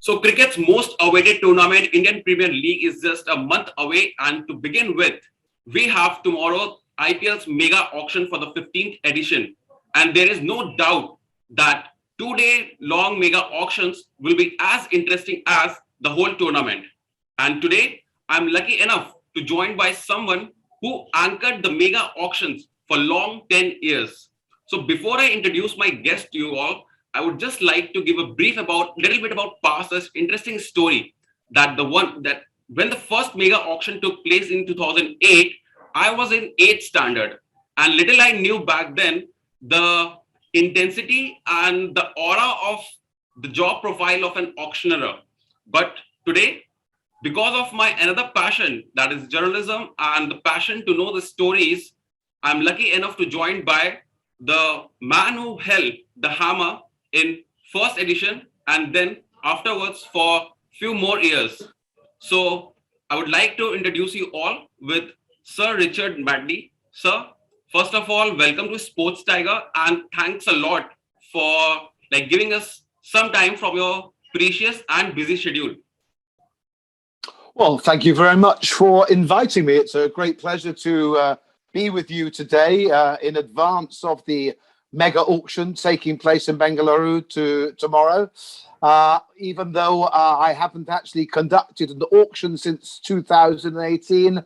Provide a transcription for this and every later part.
So cricket's most awaited tournament, Indian Premier League, is just a month away. And to begin with, we have tomorrow IPL's mega auction for the 15th edition. And there is no doubt that 2 day long mega auctions will be as interesting as the whole tournament. And today, I'm lucky enough to join by someone who anchored the mega auctions for long 10 years. So before I introduce my guest to you all, I would just like to give a brief about little bit about past this interesting story that the one that when the first mega auction took place in 2008, I was in 8th standard, and little I knew back then the intensity and the aura of the job profile of an auctioneer. But today, because of my another passion, that is journalism, and the passion to know the stories, I'm lucky enough to join by the man who held the hammer in first edition and then afterwards for few more years. So I would like to introduce you all with Sir Richard Madley. Sir, first of all, welcome to SportsTiger, and thanks a lot for giving us some time from your precious and busy schedule. Well, thank you very much for inviting me. It's a great pleasure to be with you today in advance of the mega auction taking place in Bengaluru tomorrow. Even though I haven't actually conducted an auction since 2018,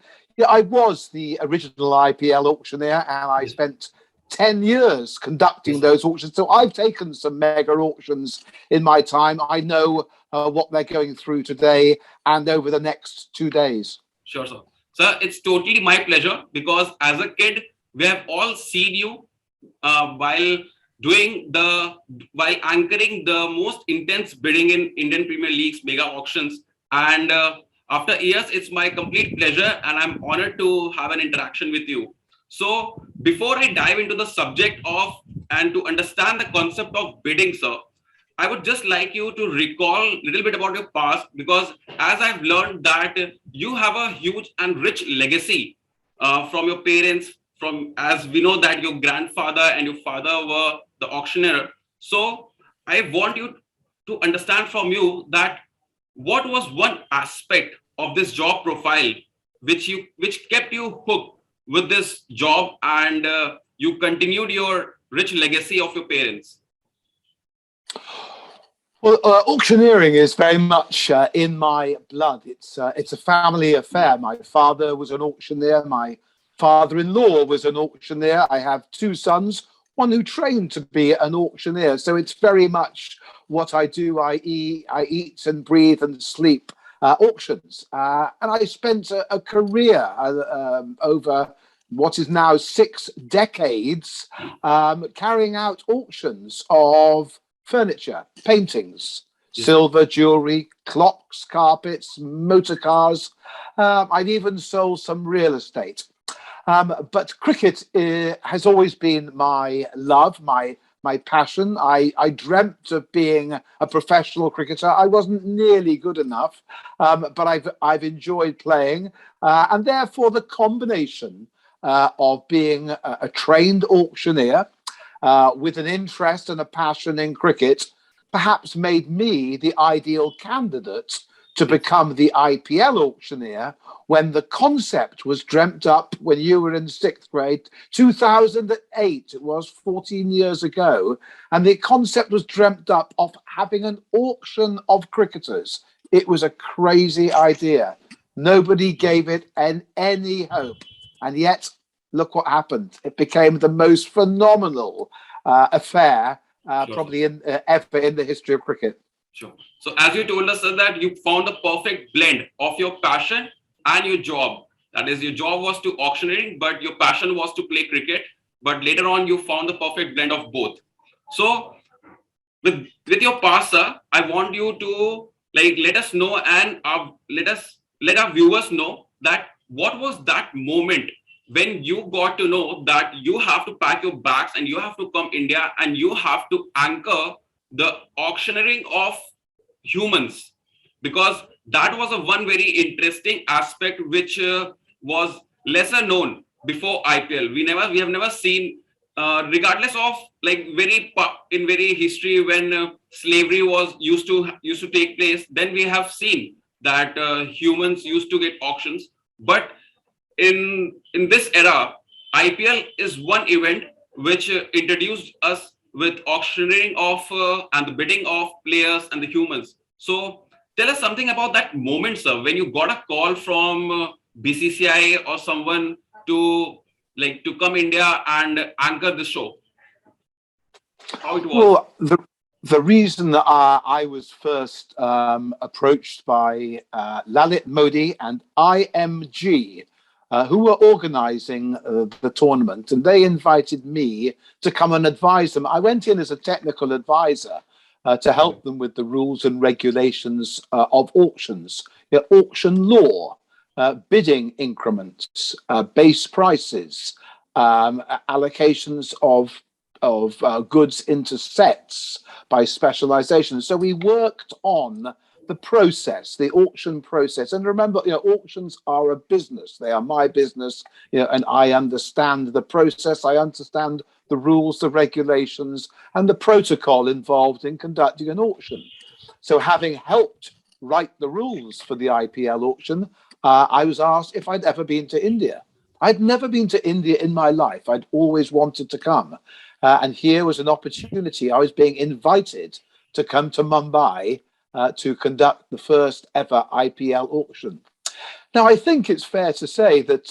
I was the original IPL auctioneer, and I spent 10 years conducting those auctions. So I've taken some mega auctions in my time. I know what they're going through today and over the next 2 days. Sure, sir. Sir, it's totally my pleasure, because as a kid, we have all seen you while anchoring the most intense bidding in Indian Premier League's mega auctions. And after years, it's my complete pleasure, and I'm honored to have an interaction with you. So before I dive into the subject of and to understand the concept of bidding, sir, I would just like you to recall a little bit about your past, because as I've learned that you have a huge and rich legacy from your parents, from as we know that your grandfather and your father were the auctioneer. So I want you to understand from you that what was one aspect of this job profile which kept you hooked with this job, and you continued your rich legacy of your parents? Well, auctioneering is very much in my blood. It's a family affair. My father was an auctioneer. My father-in-law was an auctioneer. I have 2 sons, one who trained to be an auctioneer. So it's very much what I do. I eat and breathe and sleep auctions. And I spent a career over what is now 6 decades carrying out auctions of furniture, paintings, silver, jewelry, clocks, carpets, motor cars. I've even sold some real estate. But cricket has always been my love, my passion. I dreamt of being a professional cricketer. I wasn't nearly good enough, but I've enjoyed playing, and therefore the combination of being a trained auctioneer with an interest and a passion in cricket perhaps made me the ideal candidate to become the IPL auctioneer when the concept was dreamt up when you were in 6th grade, 2008, it was 14 years ago. And the concept was dreamt up of having an auction of cricketers. It was a crazy idea. Nobody gave it any hope. And yet, look what happened. It became the most phenomenal affair probably ever in the history of cricket. Sure. So as you told us that you found the perfect blend of your passion and your job. That is, your job was to auctioneering, but your passion was to play cricket. But later on, you found the perfect blend of both. So with your past, sir, I want you to let us know and let our viewers know that what was that moment when you got to know that you have to pack your bags and you have to come India and you have to anchor the auctioneering of humans, because that was a one very interesting aspect which was lesser known before IPL. We have never seen regardless of like in very history when slavery was used to take place, then we have seen that humans used to get auctions. But in this era, IPL is one event which introduced us with auctioneering of and the bidding of players and the humans. So tell us something about that moment, sir, when you got a call from BCCI or someone to to come India and anchor the show. How it was? Well, the reason that I was first approached by Lalit Modi and IMG, who were organizing the tournament, and they invited me to come and advise them. I went in as a technical advisor to help them with the rules and regulations of auctions, auction law, bidding increments, base prices, allocations of goods into sets by specialization. So we worked on the process, the auction process. And remember, auctions are a business. They are my business, and I understand the process. I understand the rules, the regulations, and the protocol involved in conducting an auction. So having helped write the rules for the IPL auction, I was asked if I'd ever been to India. I'd never been to India in my life. I'd always wanted to come. And here was an opportunity. I was being invited to come to Mumbai to conduct the first ever IPL auction. Now, I think it's fair to say that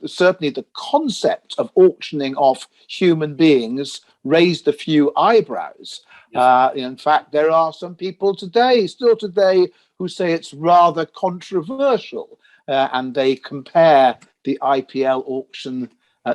certainly the concept of auctioning off human beings raised a few eyebrows. In fact, there are some people still today, who say it's rather controversial, and they compare the IPL auction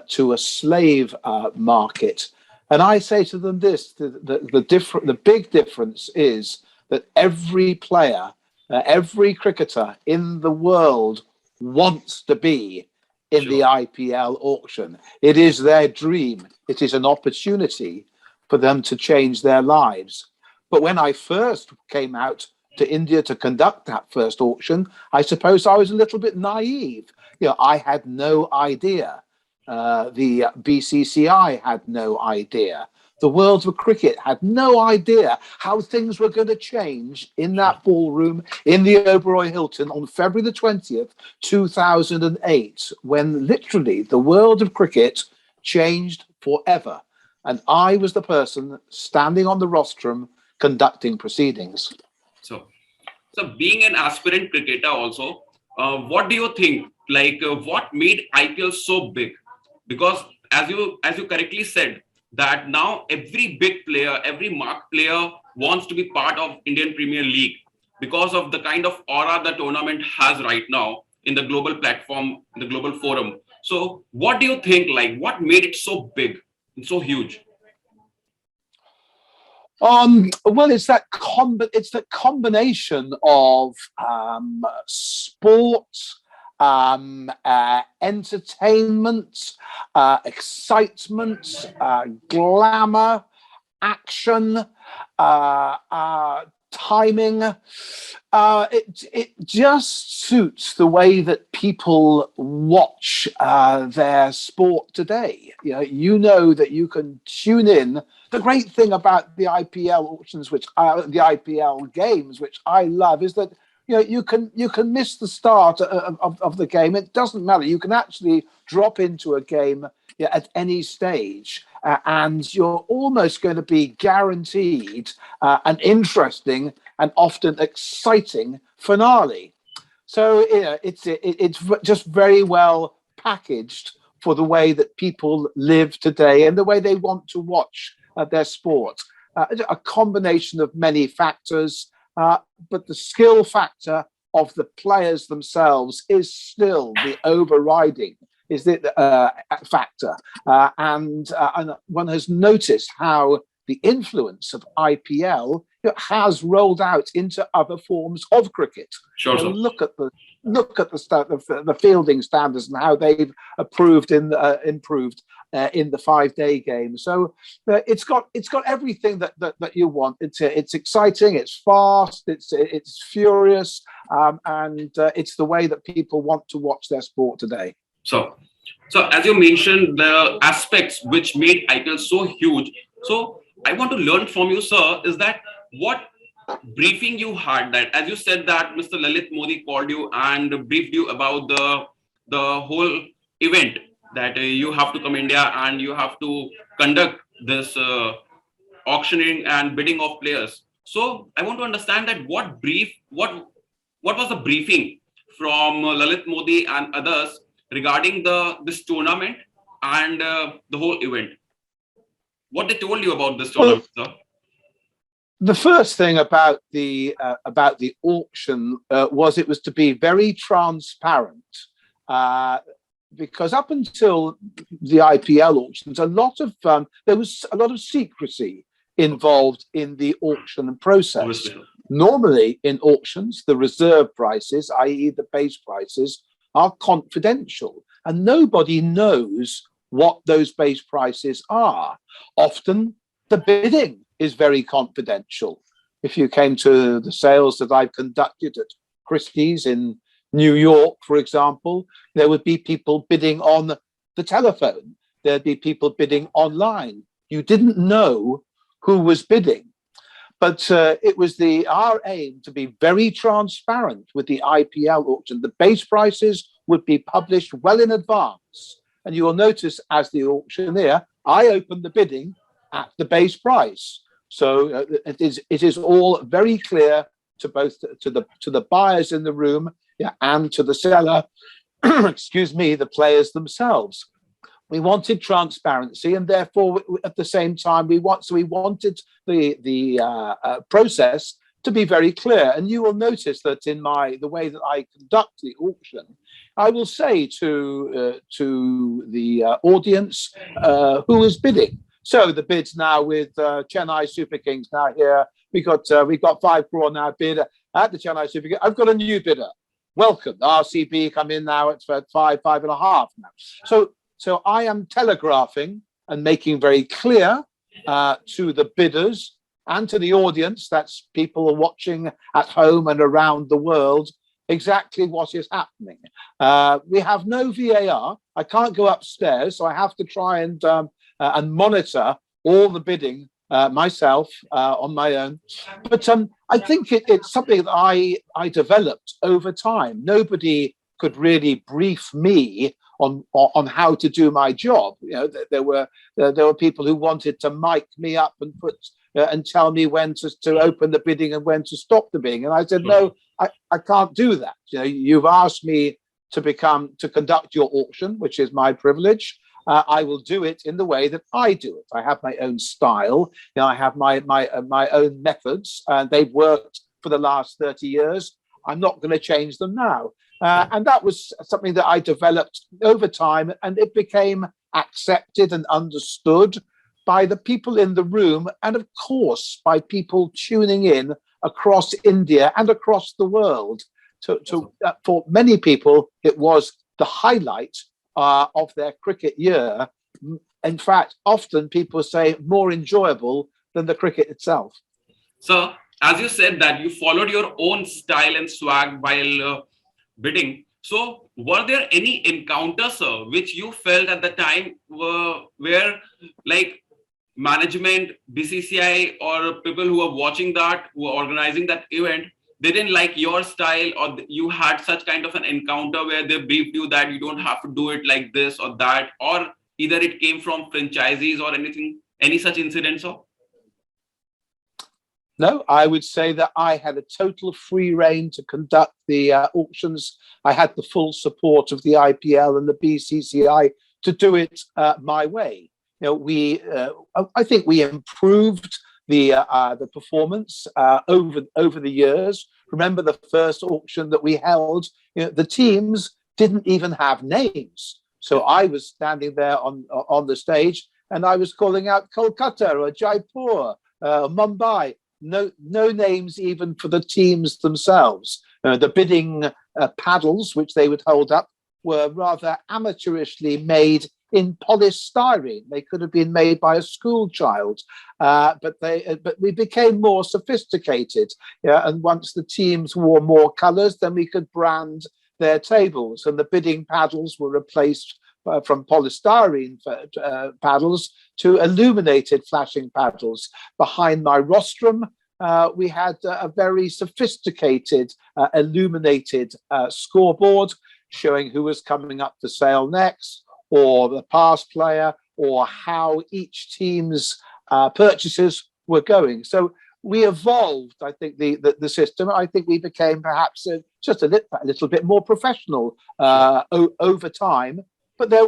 to a slave market. And I say to them this: the big difference is that every player, every cricketer in the world wants to be in the IPL auction. It is their dream. It is an opportunity for them to change their lives. But when I first came out to India to conduct that first auction, I suppose I was a little bit naive. I had no idea. The BCCI had no idea. The world of cricket had no idea how things were going to change in that ballroom in the Oberoi Hilton on February the 20th, 2008, when literally the world of cricket changed forever. And I was the person standing on the rostrum conducting proceedings. So being an aspirant cricketer also, what do you think? What made IPL so big? Because as you correctly said, that now every big player, every marked player wants to be part of Indian Premier League because of the kind of aura the tournament has right now in the global platform, in the global forum. So what do you think, what made it so big and so huge? Well, it's that combination of sport, entertainment, excitement, glamour, action, timing. It just suits the way that people watch their sport today. You know that you can tune in. The great thing about the IPL auctions, the IPL games, which I love, is that you can miss the start of the game. It doesn't matter. You can actually drop into a game at any stage, and you're almost going to be guaranteed an interesting and often exciting finale. So it's just very well packaged for the way that people live today and the way they want to watch their sport. A combination of many factors. But the skill factor of the players themselves is still the overriding factor. And one has noticed how the influence of IPL has rolled out into other forms of cricket. Sure. Look at the fielding standards and how they've improved in the 5-day game. So it's got everything that you want. It's exciting, it's fast, it's furious, and it's the way that people want to watch their sport today. So So as you mentioned, the aspects which made IPL so huge. So I want to learn from you, sir, is that what briefing you had, that as you said that Mr. Lalit Modi called you and briefed you about the whole event, that you have to come India and you have to conduct this auctioning and bidding of players. So I want to understand that what was the briefing from Lalit Modi and others regarding the this tournament and the whole event. What they told you about this Well, tournament, sir? the first thing about the auction was it was to be very transparent, uh, because up until the IPL auctions, there was a lot of secrecy involved in the auction process. Obviously. Normally, in auctions, the reserve prices, i.e., the base prices, are confidential, and nobody knows what those base prices are. Often, the bidding is very confidential. If you came to the sales that I've conducted at Christie's in New York, for example, there would be people bidding on the telephone. There'd be people bidding online. You didn't know who was bidding. But it was our aim to be very transparent with the IPL auction. The base prices would be published well in advance. And you will notice, as the auctioneer, I open the bidding at the base price. So it is all very clear to both to the buyers in the room, yeah, and to the seller, excuse me, the players themselves. We wanted transparency, and therefore, at the same time, we wanted the process to be very clear. And you will notice that in the way that I conduct the auction, I will say to the audience who is bidding. So the bids now with Chennai Super Kings now here. We've got 5 crore now bid at the Chennai Super Kings. I've got a new bidder. Welcome, RCB come in now at 5.5 now. So I am telegraphing and making very clear to the bidders and to the audience, that's people are watching at home and around the world, exactly what is happening. We have no VAR. I can't go upstairs, so I have to try and monitor all the bidding myself on my own. But I think it's something that I developed over time. Nobody could really brief me on how to do my job. You know, there were people who wanted to mic me up and put and tell me when to open the bidding and when to stop the bidding, and I said no, I can't do that. You know, you've asked me to conduct your auction, which is my privilege. I will do it in the way that I do it. I have my own style. You know, I have my own methods, and they've worked for the last 30 years. I'm not going to change them now. And that was something that I developed over time, and it became accepted and understood by the people in the room, and of course by people tuning in across India and across the world. For many people, it was the highlight of their cricket year. In fact, often people say more enjoyable than the cricket itself. So, as you said that you followed your own style and swag while bidding. So, were there any encounters, sir, which you felt at the time where like management, BCCI, or people who are watching that, who are organizing that event, they didn't like your style, or you had such kind of an encounter where they briefed you that you don't have to do it like this or that, or either it came from franchisees or anything, any such incidents? Or no, I would say that I had a total free rein to conduct the auctions. I had the full support of the IPL and the BCCI to do it my way. You know, I think we improved the performance over the years. Remember the first auction that we held? You know, the teams didn't even have names. So I was standing there on the stage, and I was calling out Kolkata or Jaipur, Mumbai. No names even for the teams themselves. The bidding paddles, which they would hold up, were rather amateurishly made in polystyrene. They could have been made by a school child, but we became more sophisticated. Yeah, and once the teams wore more colours, then we could brand their tables, and the bidding paddles were replaced from polystyrene paddles to illuminated flashing paddles. Behind my rostrum, we had a very sophisticated illuminated scoreboard showing who was coming up for sale next, or the past player, or how each team's purchases were going. So we evolved, I think, the system. I think we became perhaps just a little bit more professional over time. But there,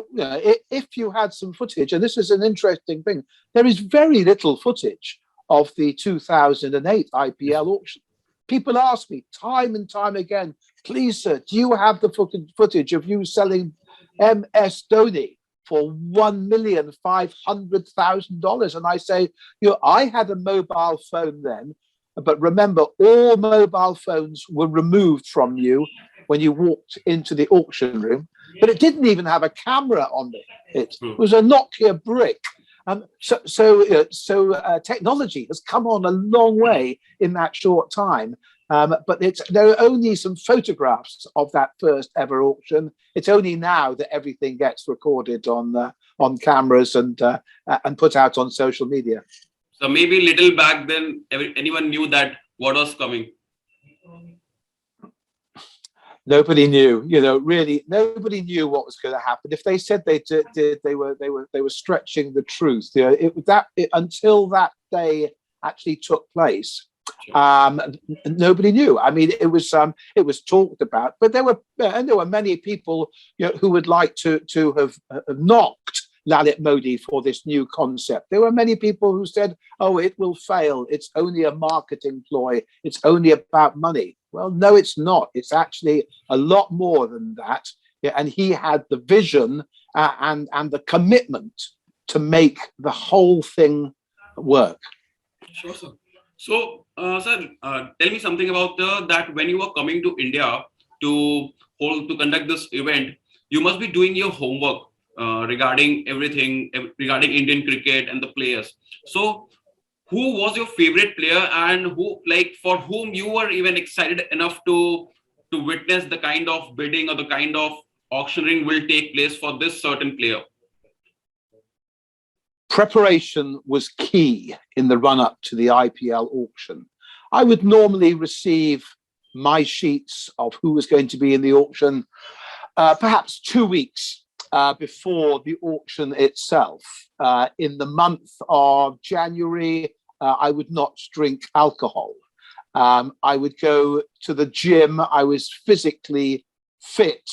if you had some footage, and this is an interesting thing, there is very little footage of the 2008 IPL auction. People ask me time and time again, please, sir, do you have the footage of you selling MS Dhoni for $1,500,000? And I say, I had a mobile phone then, but remember, all mobile phones were removed from you when you walked into the auction room, but it didn't even have a camera on it. It was a Nokia brick. So technology has come on a long way in that short time. But there are only some photographs of that first ever auction. It's only now that everything gets recorded on cameras and put out on social media. So maybe little back then, anyone knew that what was coming. Nobody knew, really, nobody knew what was going to happen. If they said they did, they were stretching the truth. Until that day actually took place, nobody knew. I mean, it was talked about, but there were many people who would like to have knocked Lalit Modi for this new concept. There were many people who said, "Oh, it will fail. It's only a marketing ploy. It's only about money." Well, no, it's not. It's actually a lot more than that. And he had the vision and the commitment to make the whole thing work. Sure, sir. So, sir, tell me something about that when you were coming to India to conduct this event, you must be doing your homework regarding everything, regarding Indian cricket and the players. So, who was your favorite player, and for whom you were even excited enough to witness the kind of bidding or the kind of auctioneering will take place for this certain player? Preparation was key in the run-up to the IPL auction. I would normally receive my sheets of who was going to be in the auction perhaps 2 weeks before the auction itself. In the month of January, I would not drink alcohol. I would go to the gym. I was physically fit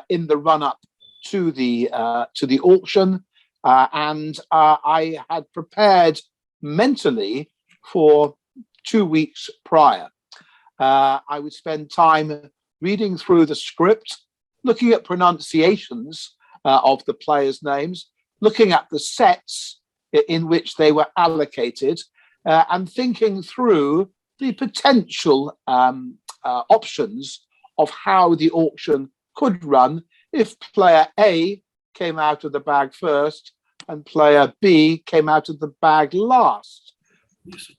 in the run-up to the auction. And I had prepared mentally for 2 weeks prior. I would spend time reading through the script, looking at pronunciations of the players' names, looking at the sets in which they were allocated, and thinking through the potential options of how the auction could run if player A came out of the bag first and player B came out of the bag last.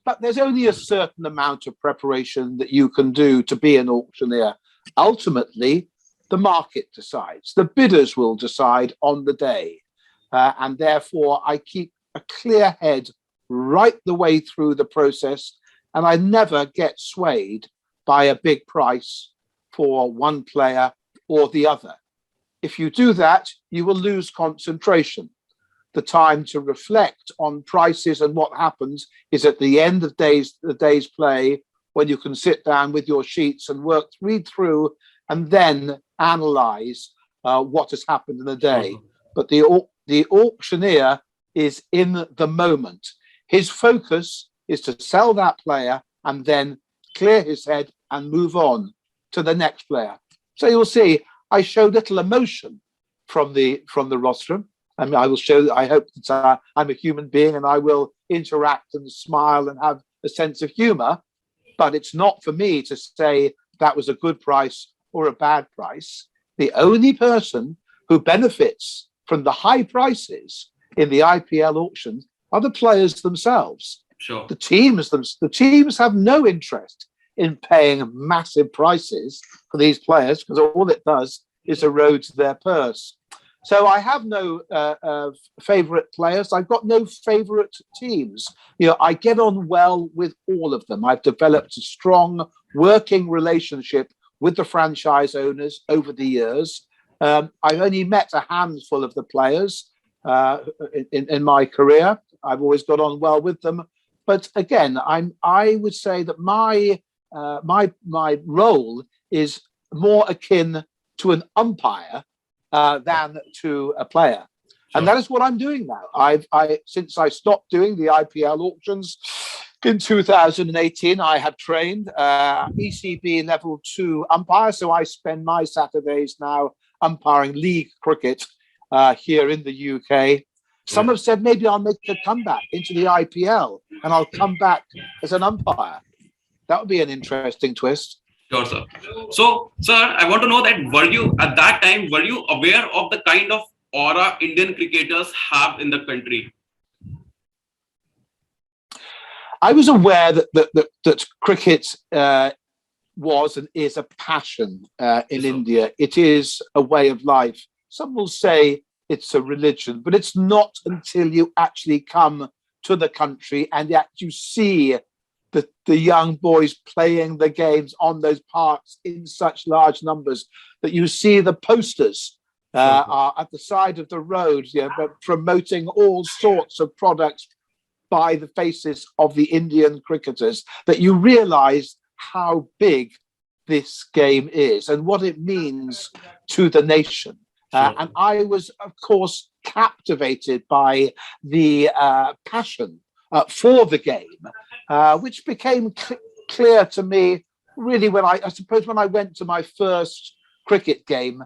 But there's only a certain amount of preparation that you can do to be an auctioneer. Ultimately, the market decides. The bidders will decide on the day. And therefore, I keep a clear head right the way through the process, and I never get swayed by a big price for one player or the other. If you do that, you will lose concentration. The time to reflect on prices and what happens is at the end of the day's play, when you can sit down with your sheets and read through and then analyze what has happened in the day. But the auctioneer is in the moment. His focus is to sell that player and then clear his head and move on to the next player. So you'll see, I show little emotion from the rostrum. I mean, I hope that I'm a human being and I will interact and smile and have a sense of humor. But it's not for me to say that was a good price or a bad price. The only person who benefits from the high prices in the IPL auction are the players themselves. Sure. The teams have no interest in paying massive prices for these players because all it does is erode their purse. So I have no favorite players. I've got no favorite teams. I get on well with all of them. I've developed a strong working relationship with the franchise owners over the years. I've only met a handful of the players in my career. I've always got on well with them. But again, I would say that my role is more akin to an umpire than to a player. Sure. And that is what I'm doing now. Since I stopped doing the IPL auctions in 2018, I have trained ECB level 2 umpire. So I spend my Saturdays now umpiring league cricket here in the UK. Some have said maybe I'll make a comeback into the IPL and I'll come back as an umpire. That would be an interesting twist. Sure, sir. So, sir, I want to know that were you aware of the kind of aura Indian cricketers have in the country? I was aware that cricket was and is a passion in India. It is a way of life. Some will say it's a religion, but it's not until you actually come to the country and you see the young boys playing the games on those parks in such large numbers that you see the posters are at the side of the road, promoting all sorts of products by the faces of the Indian cricketers, that you realize how big this game is and what it means to the nation. And I was, of course, captivated by the passion for the game, which became clear to me really when I suppose when I went to my first cricket game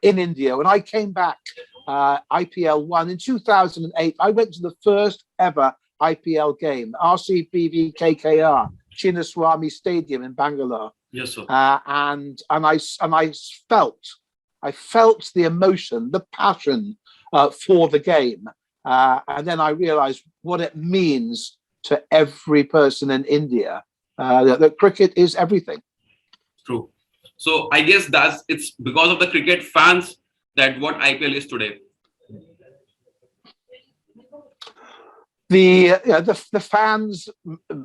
in India. When I came back IPL 1 in 2008, I went to the first ever IPL game, RCB KKR, Chinnaswamy Stadium in Bengaluru. Yes, sir. And I felt the emotion, the passion for the game. And then I realized what it means to every person in India, that cricket is everything. True. So I guess it's because of the cricket fans that what IPL is today. The fans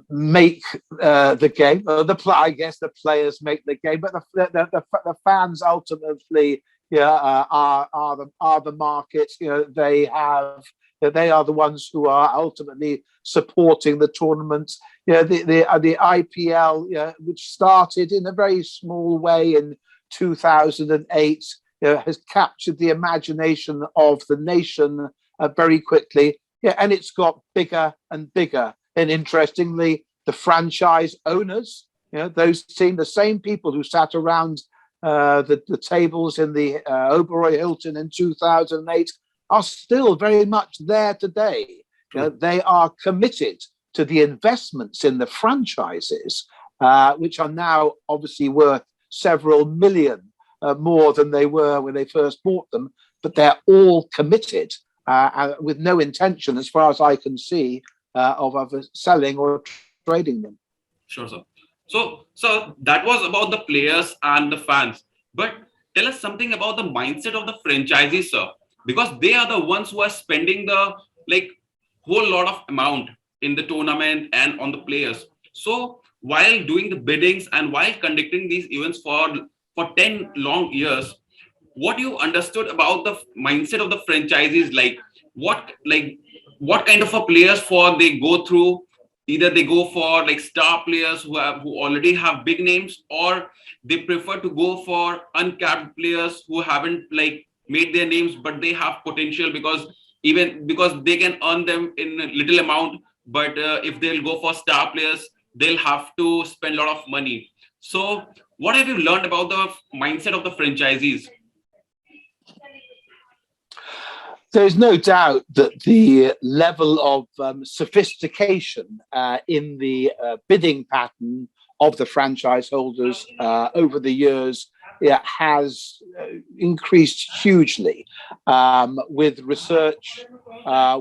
make the game. I guess the players make the game, but the fans ultimately are the market. They are the ones who are ultimately supporting the tournament. The IPL, which started in a very small way in 2008, has captured the imagination of the nation very quickly. And it's got bigger and bigger. And interestingly, the franchise owners, those the same people who sat around the tables in the Oberoi Hilton in 2008 are still very much there today. They are committed to the investments in the franchises, which are now obviously worth several million more than they were when they first bought them. But they're all committed with no intention, as far as I can see, of either selling or trading them. Sure, sir. So that was about the players and the fans. But tell us something about the mindset of the franchisees, sir, because they are the ones who are spending the whole lot of amount in the tournament and on the players. So while doing the biddings and while conducting these events for 10 long years, what you understood about the mindset of the franchisees, what kind of a players they go through? Either they go for star players who already have big names, or they prefer to go for uncapped players who haven't made their names, but they have potential because they can earn them in a little amount. But if they'll go for star players, they'll have to spend a lot of money. So what have you learned about the mindset of the franchisees? There's no doubt that the level of sophistication in the bidding pattern of the franchise holders over the years has increased hugely, with research,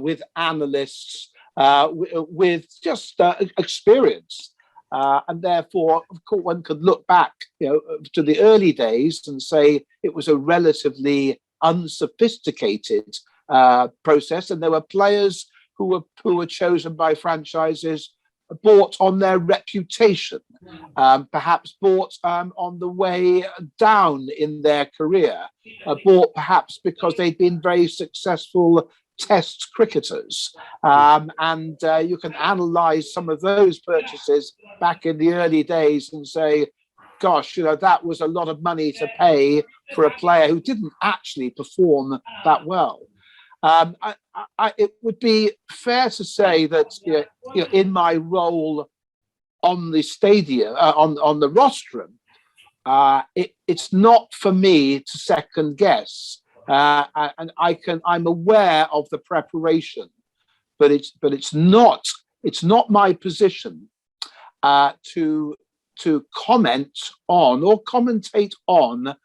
with analysts, with just experience. And therefore, of course, one could look back to the early days and say it was a relatively unsophisticated process, and there were players who were chosen by franchises bought on their reputation, perhaps bought on the way down in their career, bought perhaps because they'd been very successful test cricketers. And you can analyze some of those purchases back in the early days and say, gosh, that was a lot of money to pay for a player who didn't actually perform that well. It would be fair to say that in my role on the stadium, on the rostrum, it's not for me to second guess, and I'm aware of the preparation, but it's not my position to comment on or commentate on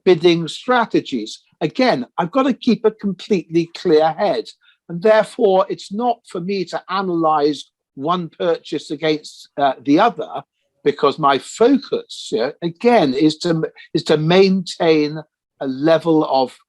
bidding strategies. Again, I've got to keep a completely clear head, and therefore it's not for me to analyze one purchase against the other, because my focus again is to maintain a level of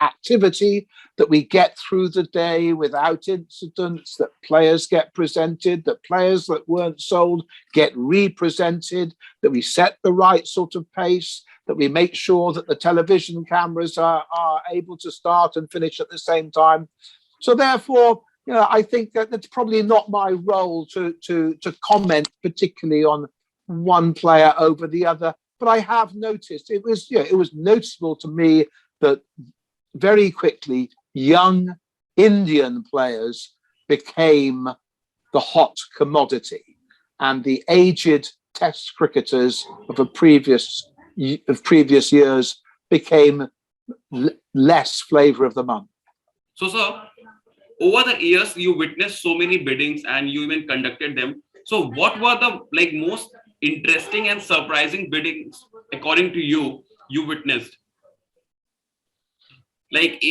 activity, that we get through the day without incidents, that players get presented, that players that weren't sold get represented, that we set the right sort of pace, that we make sure that the television cameras are able to start and finish at the same time. So therefore, I think that it's probably not my role to comment particularly on one player over the other. But I have noticed it was noticeable to me that very quickly young Indian players became the hot commodity, and the aged Test cricketers of previous years became less flavour of the month. So, sir, over the years, you witnessed so many biddings and you even conducted them. So, what were the most interesting and surprising biddings according to you witnessed? Like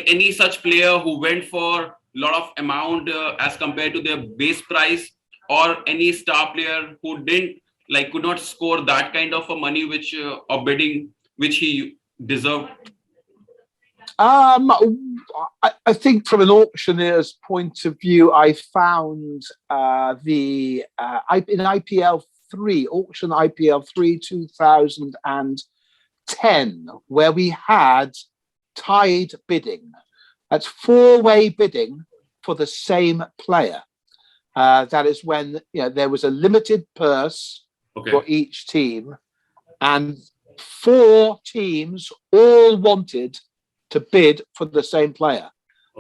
any such player who went for a lot of amount as compared to their base price, or any star player who could not score that kind of a money or bidding which he deserved? I think from an auctioneer's point of view, I found in IPL 3, auction IPL 3 2010, where we had tied bidding. That's four-way bidding for the same player. That is when there was a limited purse for each team, and four teams all wanted to bid for the same player.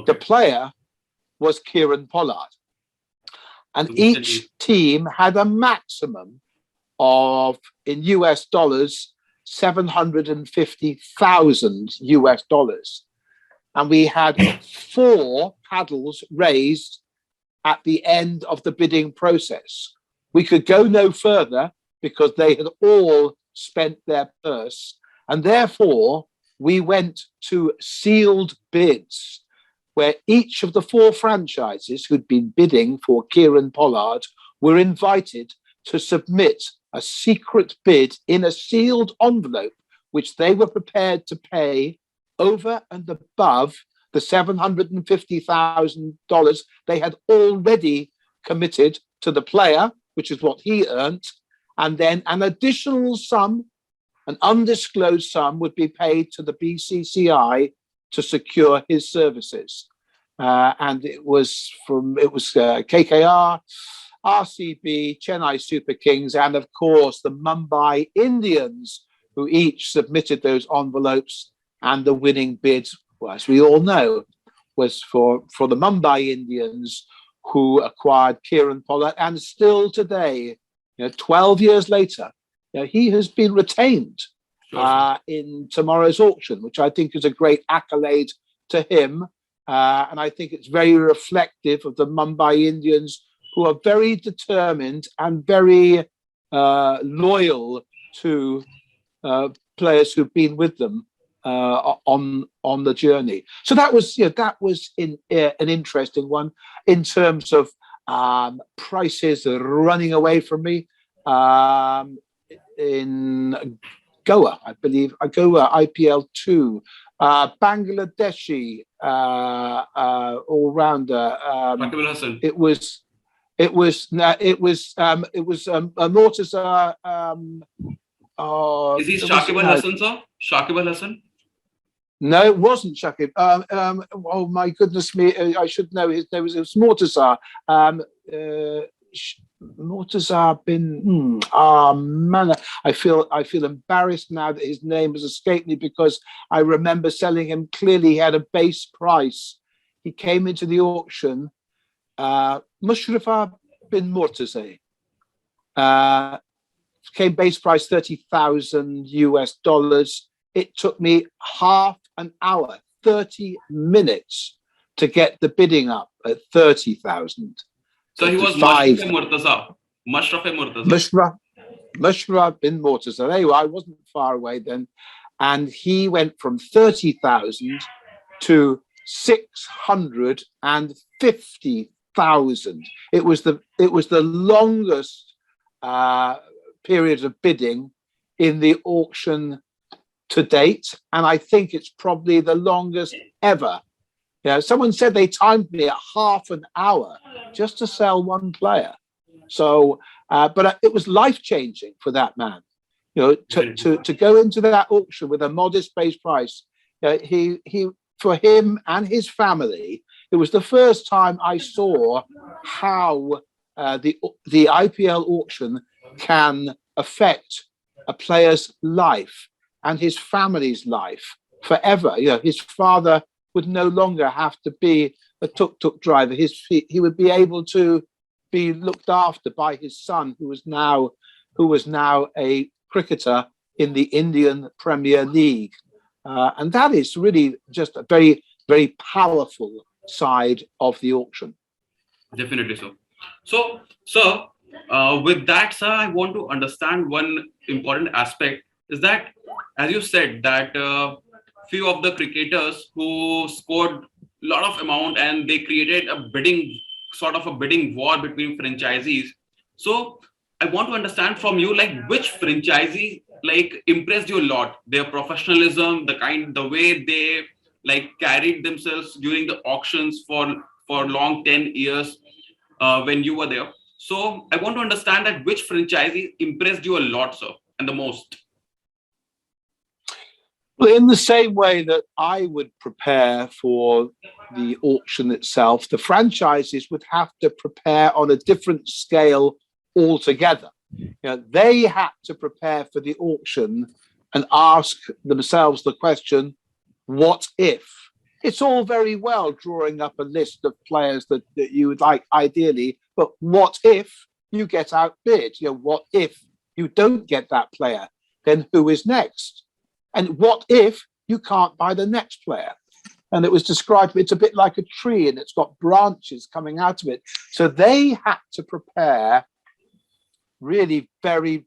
The player was Kieran Pollard, and each team had a maximum of, in US dollars, $750,000. And we had 4 paddles raised at the end of the bidding process. We could go no further because they had all spent their purse, and therefore we went to sealed bids, where each of the 4 franchises who'd been bidding for Kieran Pollard were invited to submit a secret bid in a sealed envelope, which they were prepared to pay over and above the $750,000 they had already committed to the player, which is what he earned, and then an additional sum, an undisclosed sum, would be paid to the BCCI to secure his services. And it was KKR, RCB, Chennai Super Kings, and of course the Mumbai Indians, who each submitted those envelopes. And the winning bid, well, as we all know, was for the Mumbai Indians, who acquired Kieran Pollard. And still today, 12 years later, he has been retained in tomorrow's auction, which I think is a great accolade to him. And I think it's very reflective of the Mumbai Indians, who are very determined and very loyal to players who've been with them on the journey. So that was an interesting one in terms of going Goa, I believe. Goa, IPL 2. Bangladeshi all-rounder. Shakib Al Hasan. Mortaza. Is he Shakib Al Hasan, sir? Shakib Al Hasan? No, it wasn't Shakib. Oh my goodness me! I should know his name. It was Mortaza. Mortaza bin. Man, I feel embarrassed now that his name has escaped me, because I remember selling him. Clearly, he had a base price. He came into the auction. Mushrafa bin Mortaza. Came base price $30,000. It took me half an hour, 30 minutes, to get the bidding up at 30,000. So he was Mushraf Murtaza. Mushraf bin Mortaza. Anyway, I wasn't far away then, and he went from 30,000 to 650,000. It was the longest period of bidding in the auction to date, and I think it's probably the longest ever. Someone said they timed me at half an hour just to sell one player. So, but it was life-changing for that man. To go into that auction with a modest base price. He for him and his family, it was the first time I saw how the IPL auction can affect a player's life and his family's life forever. His father would no longer have to be a tuk-tuk driver. He would be able to be looked after by his son, who was now a cricketer in the Indian Premier League. And that is really just a very, very powerful side of the auction. Definitely so. So, sir, with that, sir, I want to understand one important aspect is that, as you said, that few of the cricketers who scored a lot of amount and they created a bidding war between franchisees. So I want to understand from you, which franchisee impressed you a lot, their professionalism, the way they carried themselves during the auctions for long 10 years when you were there. So I want to understand that which franchisee impressed you a lot, sir, and the most. Well, in the same way that I would prepare for the auction itself, the franchises would have to prepare on a different scale altogether. They had to prepare for the auction and ask themselves the question, what if? It's all very well drawing up a list of players that you would like ideally, but what if you get outbid? What if you don't get that player? Then who is next? And what if you can't buy the next player? And it was described, it's a bit like a tree and it's got branches coming out of it. So they had to prepare really very,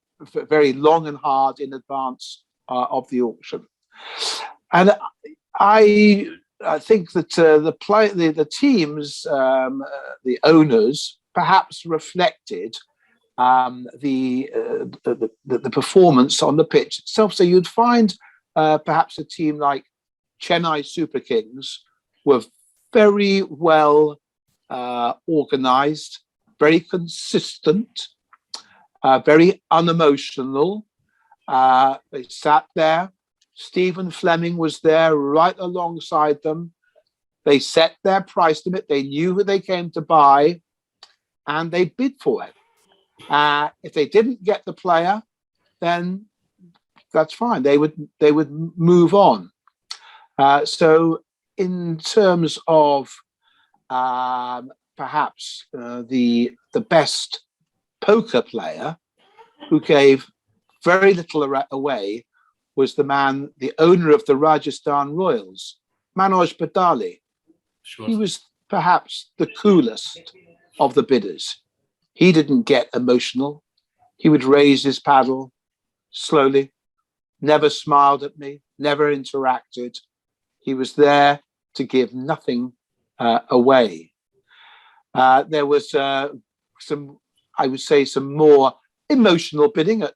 very long and hard in advance of the auction. And I think that the teams, the owners, perhaps reflected the performance on the pitch itself. So you'd find perhaps a team like Chennai Super Kings were very well organized, very consistent, very unemotional. They sat there. Stephen Fleming was there right alongside them. They set their price limit. They knew who they came to buy, and they bid for it. If they didn't get the player, then that's fine. They would move on. So, in terms of perhaps the best poker player who gave very little away was the owner of the Rajasthan Royals, Manoj Badali. Sure. He was perhaps the coolest of the bidders. He didn't get emotional. He would raise his paddle slowly, never smiled at me, never interacted. He was there to give nothing away. There was some more emotional bidding at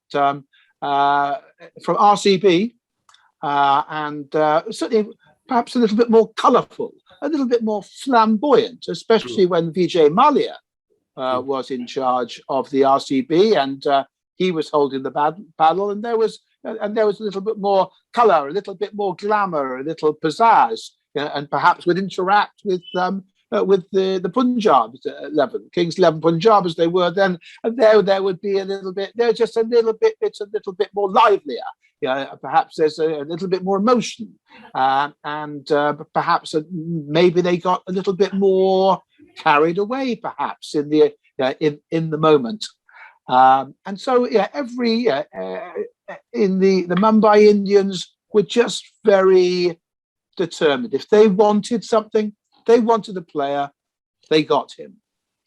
from RCB, and certainly perhaps a little bit more colourful, a little bit more flamboyant, especially when Vijay Mallya was in charge of the RCB, and he was holding the paddle, and there was a little bit more colour, a little bit more glamour, a little pizzazz, and perhaps would interact with the Punjab 11, Kings 11 Punjab as they were then, and there would be a little bit, it's a little bit more livelier. Perhaps there's a little bit more emotion, and perhaps maybe they got a little bit more carried away, perhaps in the moment. And so, every in the Mumbai Indians were just very determined. If they wanted something, they wanted a player, they got him.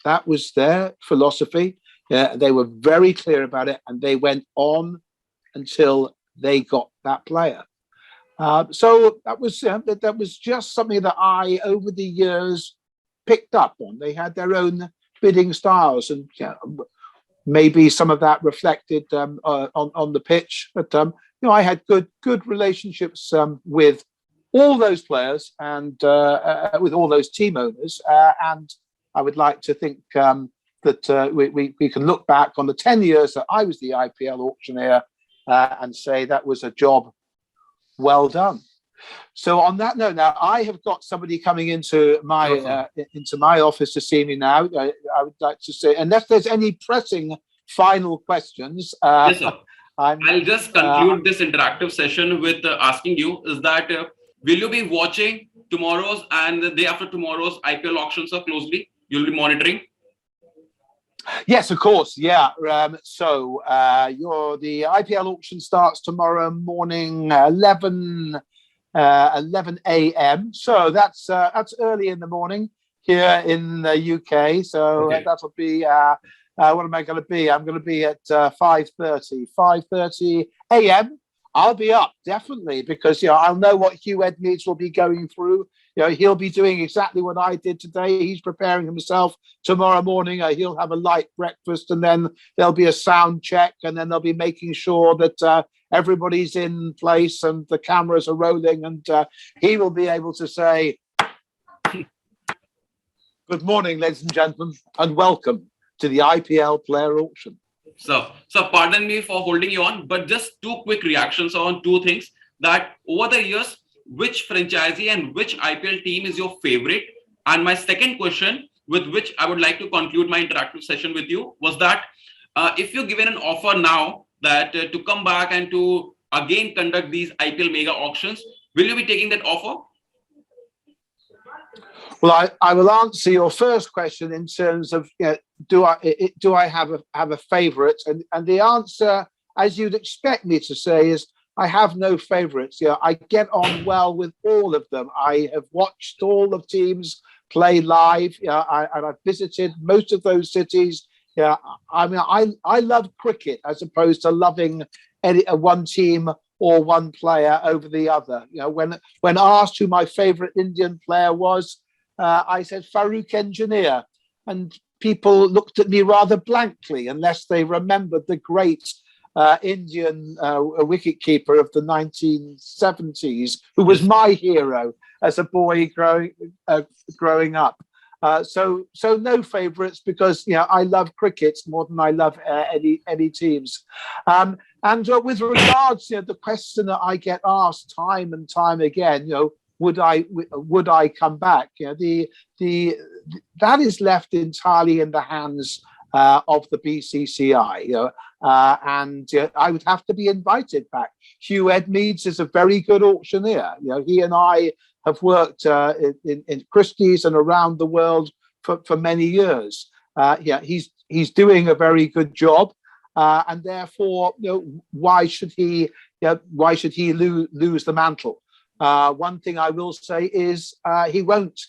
That was their philosophy. They were very clear about it, and they went on until they got that player. So that was just something that I, over the years, picked up on. They had their own bidding styles, and maybe some of that reflected on the pitch. But I had good relationships with all those players and with all those team owners, and I would like to think that we can look back on the 10 years that I was the IPL auctioneer and say that was a job well done. So on that note, now I have got somebody coming into my office to see me now. I would like to say, unless there's any pressing final questions, yes, sir. I'll just conclude this interactive session with asking you: is that will you be watching tomorrow's and the day after tomorrow's IPL auctions so closely? You'll be monitoring. Yes, of course. Yeah. So the IPL auction starts tomorrow morning, 11 a.m. So that's early in the morning here in the UK. So that'll be what am I going to be? I'm going to be at 5:30 a.m. I'll be up definitely because I'll know what Hugh Edmeades will be going through. He'll be doing exactly what I did today. He's preparing himself. Tomorrow morning, he'll have a light breakfast, and then there'll be a sound check, and then they'll be making sure that everybody's in place and the cameras are rolling, and he will be able to say, "Good morning, ladies and gentlemen, and welcome to the IPL player auction." So pardon me for holding you on, but just two quick reactions on two things. That over the years, which franchisee and which IPL team is your favorite? And my second question, with which I would like to conclude my interactive session with you, was that if you're given an offer now that to come back and to again conduct these IPL mega auctions, will you be taking that offer? Well, I will answer your first question in terms of do I have a favourite, and the answer, as you'd expect me to say, is I have no favourites. I get on well with all of them. I have watched all of teams play live, and I've visited most of those cities. I mean, I love cricket as opposed to loving one team or one player over the other. When asked who my favourite Indian player was, I said Farooq Engineer, and people looked at me rather blankly unless they remembered the great Indian wicketkeeper of the 1970s, who was my hero as a boy growing up. So no favourites because I love cricket more than I love any teams. And with regards to the question that I get asked time and time again, would I come back? That is left entirely in the hands of the BCCI. And I would have to be invited back. Hugh Edmeades is a very good auctioneer. He and I have worked in Christie's and around the world for many years. He's doing a very good job, and therefore, why should he lose the mantle? One thing I will say is he won't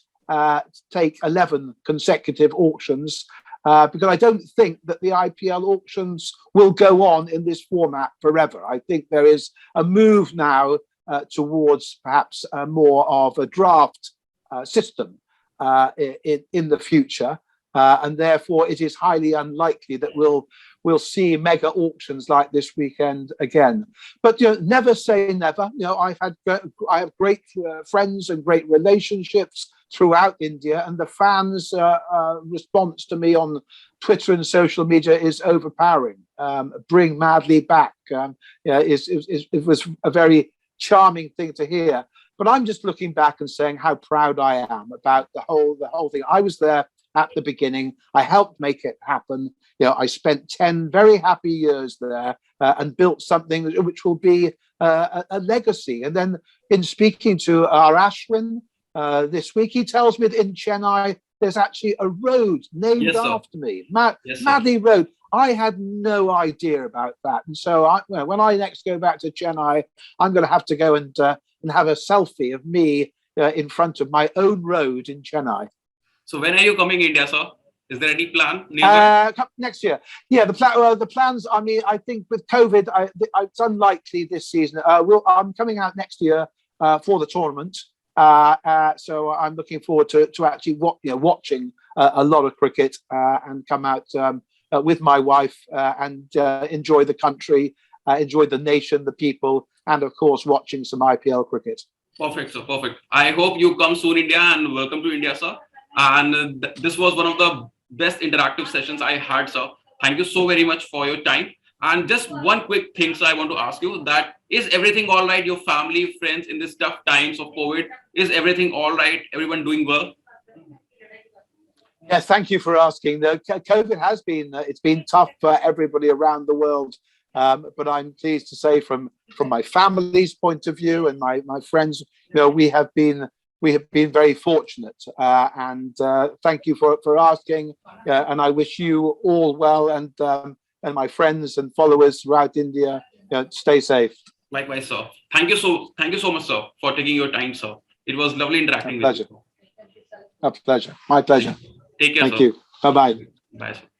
take 11 consecutive auctions because I don't think that the IPL auctions will go on in this format forever. I think there is a move now towards perhaps more of a draft system in the future. and therefore it is highly unlikely that we'll see mega auctions like this weekend again. But never say never. I have great friends and great relationships throughout India, and the fans' response to me on Twitter and social media is overpowering. Bring Madley back. It was a very charming thing to hear. But I'm just looking back and saying how proud I am about the whole thing. I was there at the beginning. I helped make it happen. I spent 10 very happy years there and built something which will be a legacy. And then in speaking to our Ashwin this week, he tells me that in Chennai, there's actually a road named after me, Madley Road. I had no idea about that. And so when I next go back to Chennai, I'm going to have to go and have a selfie of me in front of my own road in Chennai. So when are you coming India, sir? Is there any plan? Next year. Yeah, the plans, I mean, I think with COVID, it's unlikely this season. I'm coming out next year for the tournament. So I'm looking forward to actually watching a lot of cricket and come out with my wife and enjoy the country, enjoy the nation, the people, and of course, watching some IPL cricket. Perfect, sir. Perfect. I hope you come soon, India, and welcome to India, sir. And this was one of the best interactive sessions I had, sir. Thank you so very much for your time. And just one quick thing, sir, I want to ask you that is everything all right? Your family, friends in these tough times of COVID, is everything all right? Everyone doing well? Yes, thank you for asking. COVID has been it's been tough for everybody around the world, but I'm pleased to say from my family's point of view and my friends, we have been very fortunate, and thank you for asking. And I wish you all well, and my friends and followers throughout India, stay safe. Likewise, sir. Thank you so much, sir, for taking your time, sir. It was lovely interacting with you. A pleasure. My pleasure. Take care, Thank sir. you. Bye-bye. Bye, sir.